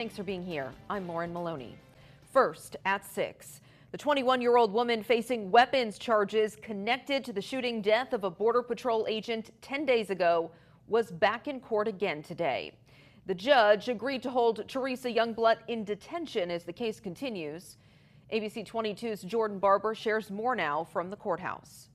Thanks for being here. I'm Lauren Maloney. First, at 6, the 21-year-old woman facing weapons charges connected to the shooting death of a Border Patrol agent 10 days ago was back in court again today. The judge agreed to hold Teresa Youngblut in detention as the case continues. ABC 22's Jordan Barber shares more now from the courthouse.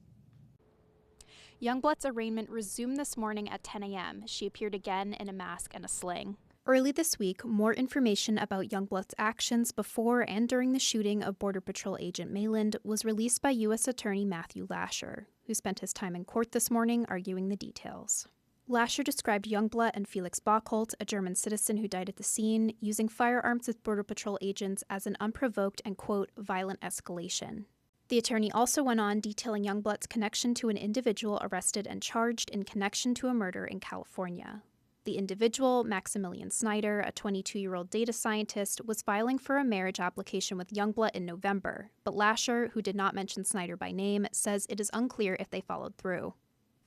Youngblut's arraignment resumed this morning at 10 a.m. She appeared again in a mask and a sling. Early this week, more information about Youngblut's actions before and during the shooting of Border Patrol Agent Maland was released by U.S. Attorney Matthew Lasher, who spent his time in court this morning arguing the details. Lasher described Youngblut and Felix Bockholt, a German citizen who died at the scene, using firearms with Border Patrol agents as an unprovoked and, quote, violent escalation. The attorney also went on detailing Youngblut's connection to an individual arrested and charged in connection to a murder in California. The individual, Maximilian Snyder, a 22-year-old data scientist, was filing for a marriage application with Youngblut in November, but Lasher, who did not mention Snyder by name, says it is unclear if they followed through.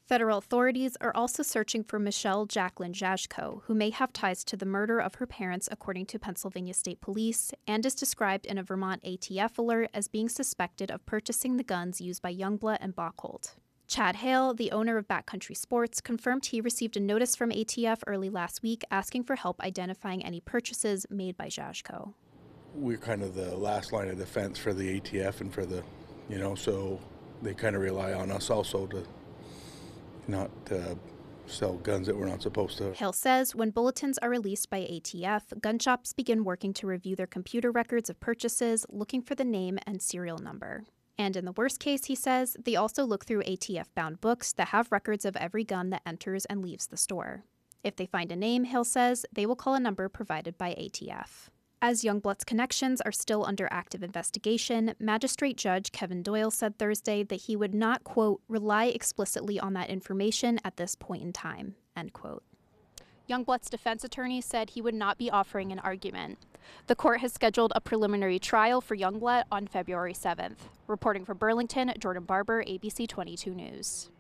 Federal authorities are also searching for Michelle Jacqueline Jashko, who may have ties to the murder of her parents according to Pennsylvania State Police, and is described in a Vermont ATF alert as being suspected of purchasing the guns used by Youngblut and Bockholt. Chad Hale, the owner of Backcountry Sports, confirmed he received a notice from ATF early last week asking for help identifying any purchases made by Jashko. We're kind of the last line of defense for the ATF and for the, so they kind of rely on us also to not sell guns that we're not supposed to. Hale says when bulletins are released by ATF, gun shops begin working to review their computer records of purchases, looking for the name and serial number. And in the worst case, he says, they also look through ATF-bound books that have records of every gun that enters and leaves the store. If they find a name, Hill says, they will call a number provided by ATF. As Youngblut's connections are still under active investigation, Magistrate Judge Kevin Doyle said Thursday that he would not, quote, rely explicitly on that information at this point in time, end quote. Youngblut's defense attorney said he would not be offering an argument. The court has scheduled a preliminary trial for Youngblut on February 7th. Reporting from Burlington, Jordan Barber, ABC 22 News.